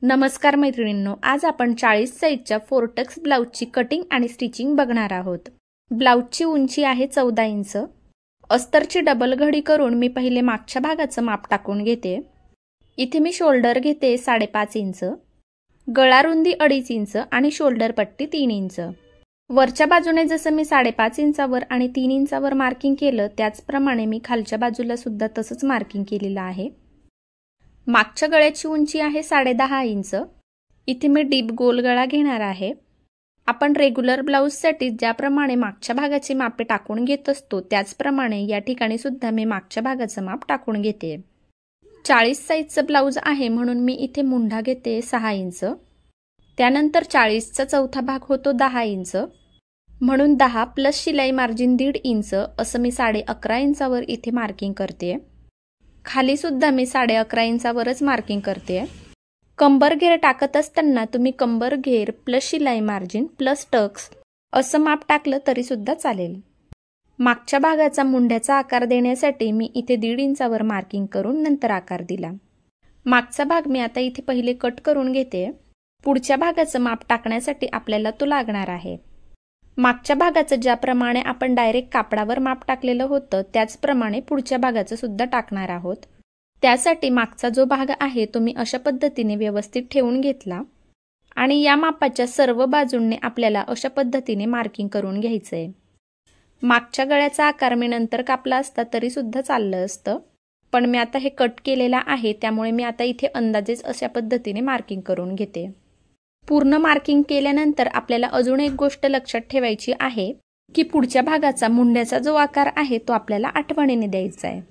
नमस्कार मैत्रिणींनो, आज आपण 40 साइजच्या फोरटक्स ब्लाउजची कटिंग आणि स्टिचिंग बघणार आहोत। ब्लाउजची उंची आहे 14 इंच। अस्तरची डबल घडी करून मी पहिले मागच्या भागाचं माप टाकून घेते। इथे मी शोल्डर घेते 5.5 इंच, गळा रुंदी 2.5 इंच आणि शोल्डर पट्टी 3 इंच। वरच्या बाजूने जसं मी 5.5 इंचावर आणि 3 इंचावर मार्किंग केलं त्याचप्रमाणे मी खालच्या बाजूला सुद्धा तसंच मार्किंग केलेलं आहे। मागच्या गळ्याची उंची आहे 10.5 इंच। इथे मी डीप गोल गळा घेणार आहे। आपण रेग्युलर ब्लाउजसाठी ज्याप्रमाणे मागच्या भागाची मापे टाकून घेत असतो त्याचप्रमाणे या ठिकाणी सुद्धा मी मागच्या भागाचं माप टाकून घेते। 40 साइजचं ब्लाउज आहे म्हणून मी इथे मुंढा घेते 6 इंच। त्यानंतर 40चा चौथा भाग होतो 10 इंच, म्हणून 10 प्लस शिलाई मार्जिन 1.5 इंच असं मी 11.5 इंचावर इथे मार्किंग करते। खाली सुद्धा मी 11.5 इंचावरच मार्किंग करते। कंबर घेर टाकत असताना तुम्ही कंबर घेर प्लस शिलाई मार्जिन प्लस टक्स असं माप टाकलं तरी सुद्धा चालेल। मागच्या भागाचा मुंढ्याचा आकार देण्यासाठी मी इथे 1.5 इंचावर मार्किंग करून नंतर आकार दिला। मागचा भाग मी आता इथे पहिले कट करून घेते। पुढच्या भागाचं माप टाकण्यासाठी आपल्याला तो लागणार आहे। मागच्या भागाचं ज्याप्रमाणे आपण डायरेक्ट कापडावर माप टाकलेलं होतं त्याचप्रमाणे पुढच्या भागाचं सुद्धा टाकणार आहोत। त्यासाठी मागचा जो भाग आहे तो मी अशा पद्धतीने व्यवस्थित ठेवून घेतला आणि या मापाच्या सर्व बाजूंनी आपल्याला अशा पद्धतीने मार्किंग करून घ्यायचंय। मागच्या गळ्याचा आकार मी नंतर कापला असता तरी सुद्धा चाललं असतं, पण मी आता हे कट केलेला आहे त्यामुळे मी आता इथे अंदाजेच अशा पद्धतीने मार्किंग करून घेते। पूर्ण मार्किंग केल्यानंतर आपल्याला अजून एक गोष्ट लक्षात ठेवायची आहे की पुढच्या भागाचा मुंड्याचा जो आकार आहे तो आपल्याला आठवणीने द्यायचा आहे।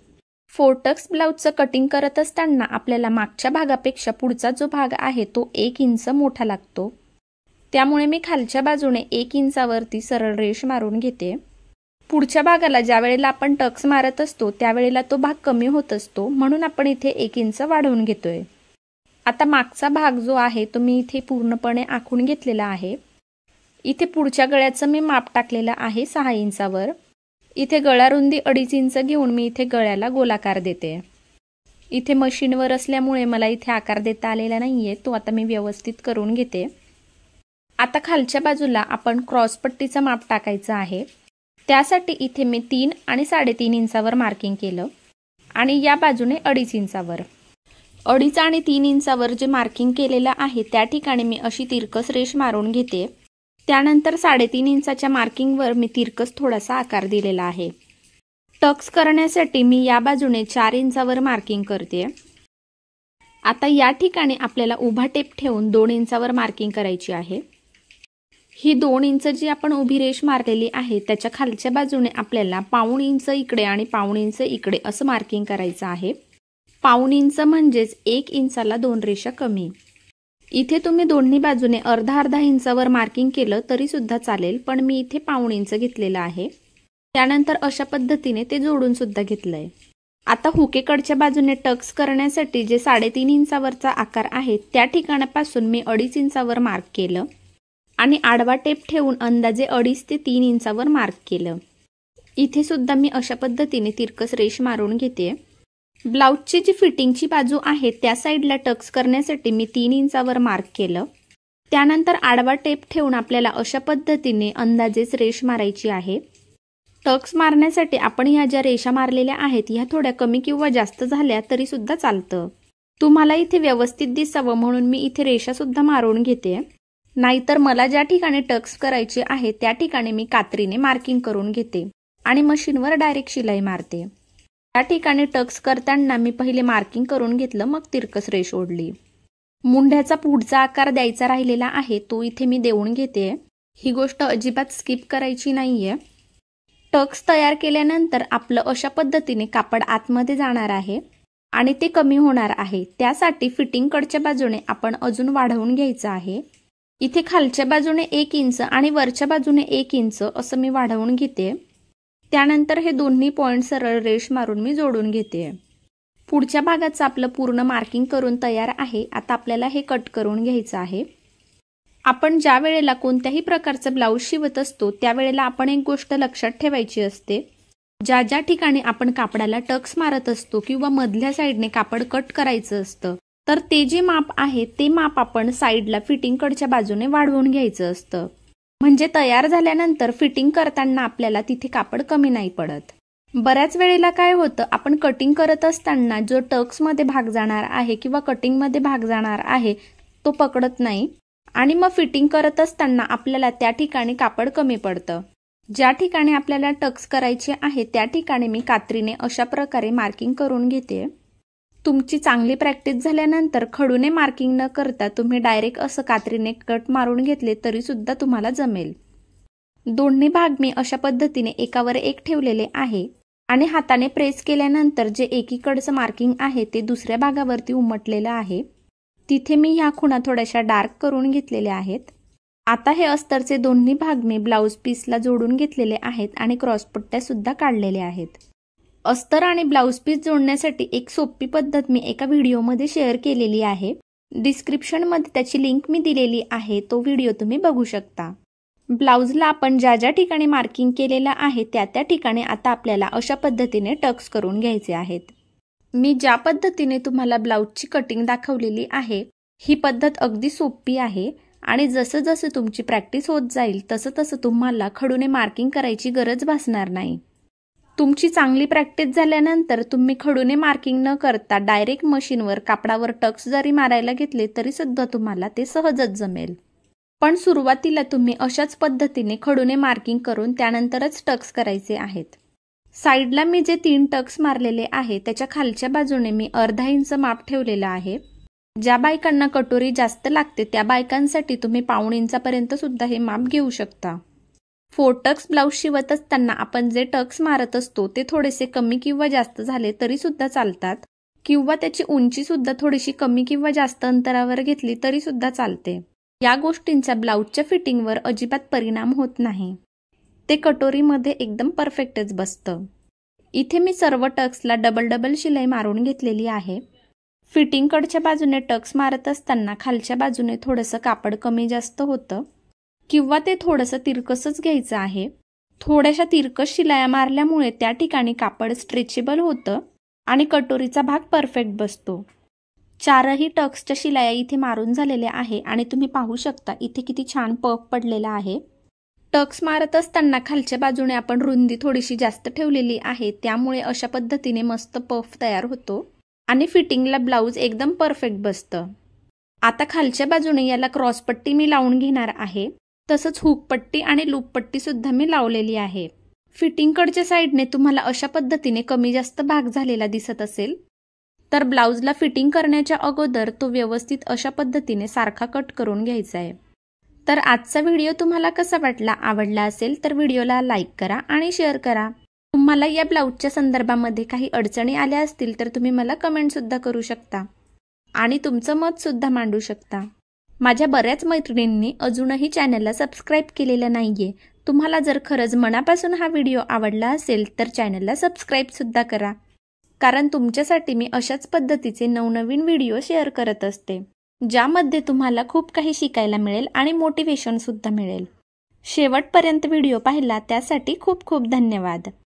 फोरटक्स ब्लाउजचं कटिंग करत असताना आपल्याला मागच्या भागापेक्षा पुढचा जो भाग आहे तो 1 इंच मोठा लागतो, त्यामुळे मी खालच्या बाजूने 1 इंचावरती सरळ रेष मारून घेते। पुढच्या भागाला ज्या वेळेला आपण टक्स मारत असतो त्यावेळेला तो भाग कमी होत असतो, म्हणून आपण इथे 1 इंच वाढवून घेतोय। आता मागचा भाग जो आहे तो मी इथे पूर्णपणे आखून घेतलेला आहे। इथे पुढच्या गळ्याचं मी माप टाकलेलं आहे 6 इंचावर। इथे गळा रुंदी 2.5 इंच घेऊन मी इथे गळ्याला गोलाकार देते। इथे मशीनवर असल्यामुळे मला इथे आकार देता आलेला नाहीये, तो आता मी व्यवस्थित करून घेते। आता खालच्या बाजूला आपण क्रॉस पट्टीचं माप टाकायचं आहे। त्यासाठी इथे मी 3 आणि 3.5 इंचावर मार्किंग केलं आणि या बाजूने 2.5 इंचावर। 2.5 आणि 3 इंचावर जे मार्किंग केलेलं आहे त्या ठिकाणी मी अशी तिरकस रेष मारून घेते। त्यानंतर 3.5 इंचाच्या मार्किंगवर मी तिरकस थोडासा आकार दिलेला आहे। टक्स करण्यासाठी मी या बाजूने 4 इंचावर मार्किंग करते। आता या ठिकाणी आपल्याला उभा टेप ठेवून 2 इंचावर मार्किंग करायची आहे। ही 2 इंच जी आपण उभी रेष मारलेली आहे त्याच्या खालच्या बाजूने आपल्याला 1.5 इंच इकडे आणि 1.5 इंच इकडे असं मार्किंग करायचं आहे। 1.5 इंच म्हणजेच 1 इंचाला 2 रेषा कमी। इथे तुम्ही दोन्ही बाजूने अर्धा इंचावर मार्किंग केलं तरी सुद्धा चालेल, पण मी इथे 1.5 इंच घेतलेलं आहे। त्यानंतर अशा पद्धतीने ते जोडून सुद्धा घेतलंय। आता हुकेकडच्या बाजूने टक्स करण्यासाठी जे 3.5 इंचावरचा आकार आहे त्या ठिकाणापासून मी 2.5 इंचावर मार्क केलं आणि आडवा टेप ठेवून अंदाजे 2.5 ते 3 इंचावर मार्क केलं। इथे सुद्धा मी अशा पद्धतीने तिरकस रेष मारून घेते। ब्लाउजची जी फिटिंगची बाजू आहे त्या साईडला टक्स करण्यासाठी मी 3 इंचावर मार्क केलं। त्यानंतर आडवा टेप ठेवून आपल्याला अशा पद्धतीने अंदाजेच रेष मारायची आहे। टक्स मारण्यासाठी आपण ह्या ज्या रेषा मारलेल्या आहेत ह्या थोड्या कमी किंवा जास्त झाल्या तरी सुद्धा चालतं। तुम्हाला इथे व्यवस्थित दिसावं म्हणून मी इथे रेषा सुद्धा मारून घेते, नाहीतर मला ज्या ठिकाणी टक्स करायचे आहे त्या ठिकाणी मी कात्रीने मार्किंग करून घेते आणि मशीनवर डायरेक्ट शिलाई मारते। या ठिकाणी टक्स करताना मी पहिले मार्किंग करून घेतलं, मग तिरकस रेष ओढली। मुंढ्याचा पुढचा आकार द्यायचा राहिलेला आहे तो इथे मी देऊन घेते। ही गोष्ट अजिबात स्किप करायची नाहीये। टक्स तयार केल्यानंतर आपलं अशा पद्धतीने कापड आतमध्ये जाणार आहे आणि ते कमी होणार आहे। त्यासाठी फिटिंगकडच्या बाजूने आपण अजून वाढवून घ्यायचं आहे। इथे खालच्या बाजूने 1 इंच आणि वरच्या बाजूने 1 इंच असं मी वाढवून घेते। त्यानंतर हे दोन्ही पॉइंट सरळ रेष मारून मी जोडून घेते। पुढच्या भागाचं आपलं पूर्ण मार्किंग करून तयार आहे। आता आपल्याला हे कट करून घ्यायचं आहे। आपण ज्या वेळेला कोणत्याही प्रकारचं ब्लाउज शिवत असतो त्यावेळेला आपण एक गोष्ट लक्षात ठेवायची असते, ज्या ज्या ठिकाणी आपण कापडाला टक्स मारत असतो किंवा मधल्या साईडने कापड कट करायचं असतं तर ते जे माप आहे ते माप आपण साईडला फिटिंगकडच्या बाजूने वाढवून घ्यायचं असतं, म्हणजे तयार झाल्यानंतर फिटिंग करताना आपल्याला तिथे कापड कमी नाही पडत. बऱ्याच वेळेला काय होतं, आपण कटिंग करत असताना जो टक्समध्ये भाग जाणार आहे किंवा कटिंगमध्ये भाग जाणार आहे तो पकडत नाही आणि मग फिटिंग करत असताना आपल्याला त्या ठिकाणी कापड कमी पडतं. ज्या ठिकाणी आपल्याला टक्स करायचे आहे त्या ठिकाणी मी कात्रीने अशा प्रकारे मार्किंग करून घेते. तुमची चांगली प्रॅक्टिस झाल्यानंतर खडूने मार्किंग न करता तुम्ही डायरेक्ट असं कात्रीने कट मारून घेतले तरी सुद्धा तुम्हाला जमेल. दोन्ही भाग मी अशा पद्धतीने एकावर एक ठेवलेले आहे आणि हाताने प्रेस केल्यानंतर जे एकीकडचं मार्किंग आहे ते दुसऱ्या भागावरती उमटलेलं आहे. तिथे मी ह्या खुणा थोड्याशा डार्क करून घेतलेल्या आहेत. आता हे अस्तरचे दोन्ही भाग मी ब्लाऊज पीसला जोडून घेतलेले आहेत आणि क्रॉसपट्ट्या सुद्धा काढलेल्या आहेत. अस्तर आणि ब्लाऊज पीस जोडण्यासाठी एक सोपी पद्धत मी एका व्हिडिओमध्ये शेअर केलेली आहे. डिस्क्रिप्शनमध्ये त्याची लिंक मी दिलेली आहे, तो व्हिडिओ तुम्ही बघू शकता. ब्लाऊजला आपण ज्या ज्या ठिकाणी मार्किंग केलेलं आहे त्या त्या ठिकाणी आता आपल्याला अशा पद्धतीने टक्स करून घ्यायचे आहेत. मी ज्या पद्धतीने तुम्हाला ब्लाऊजची कटिंग दाखवलेली आहे ही पद्धत अगदी सोपी आहे आणि जसं जसं तुमची प्रॅक्टिस होत जाईल तसं तसं तुम्हाला खडूने मार्किंग करायची गरज भासणार नाही. तुमची चांगली प्रॅक्टिस झाल्यानंतर तुम्ही खडूने मार्किंग न करता डायरेक्ट मशीनवर कापडावर टक्स जरी मारायला घेतले तरी सुद्धा तुम्हाला ते सहजच जमेल. पण सुरुवातीला तुम्ही अशाच पद्धतीने खडूने मार्किंग करून त्यानंतरच टक्स करायचे आहेत. साईडला मी जे 3 टक्स मारलेले आहे त्याच्या खालच्या बाजूने मी अर्धा इंच माप ठेवलेलं आहे. ज्या बायकांना कटोरी जास्त लागते त्या बायकांसाठी तुम्ही पाऊण इंचापर्यंत सुद्धा हे माप घेऊ शकता. 4 टक्स ब्लाऊज शिवत असताना आपण जे टक्स मारत असतो ते थोडेसे कमी किंवा जास्त झाले तरी सुद्धा चालतात किंवा त्याची उंची सुद्धा थोडीशी कमी किंवा जास्त अंतरावर घेतली तरी सुद्धा चालते. या गोष्टींचा ब्लाऊजच्या फिटिंगवर अजिबात परिणाम होत नाही. ते कटोरीमध्ये एकदम परफेक्टच बसतं. इथे मी सर्व टक्सला डबल शिलाई मारून घेतलेली आहे. फिटिंगकडच्या बाजूने टक्स मारत असताना खालच्या बाजूने थोडंसं कापड कमी जास्त होतं किंवा ते थोडंसं तिरकसच घ्यायचं आहे. थोड्याशा तिरकस शिलाया मारल्यामुळे त्या ठिकाणी कापड स्ट्रेचेबल होतं आणि कटोरीचा भाग परफेक्ट बसतो. 4ही टक्सच्या शिलाया इथे मारून झालेल्या आहे आणि तुम्ही पाहू शकता इथे किती छान पफ पडलेला आहे. टक्स मारत असताना खालच्या बाजूने आपण रुंदी थोडीशी जास्त ठेवलेली आहे, त्यामुळे अशा पद्धतीने मस्त पफ तयार होतो आणि फिटिंगला ब्लाऊज एकदम परफेक्ट बसतं. आता खालच्या बाजूने याला क्रॉसपट्टी मी लावून घेणार आहे. तसंच हुकपट्टी आणि लूपपट्टी सुद्धा मी लावलेली आहे. फिटिंगकडच्या साईडने तुम्हाला अशा पद्धतीने कमी जास्त भाग झालेला दिसत असेल तर ब्लाऊजला फिटिंग करण्याच्या अगोदर तो व्यवस्थित अशा पद्धतीने सारखा कट करून घ्यायचा आहे. तर आजचा व्हिडिओ तुम्हाला कसा वाटला? आवडला असेल तर व्हिडिओला लाईक करा आणि शेअर करा. तुम्हाला या ब्लाऊजच्या संदर्भामध्ये काही अडचणी आल्या असतील तर तुम्ही मला कमेंट सुद्धा करू शकता आणि तुमचं मत सुद्धा मांडू शकता. माझ्या बऱ्याच मैत्रिणींनी अजूनही चॅनलला सबस्क्राईब केलेलं नाहीये. तुम्हाला जर खरंच मनापासून हा व्हिडिओ आवडला असेल तर चॅनलला सबस्क्राईब सुद्धा करा, कारण तुमच्यासाठी मी अशाच पद्धतीचे नवनवीन व्हिडिओ शेअर करत असते ज्यामध्ये तुम्हाला खूप काही शिकायला मिळेल आणि मोटिवेशन सुद्धा मिळेल. शेवटपर्यंत व्हिडिओ पाहिला त्यासाठी खूप खूप धन्यवाद.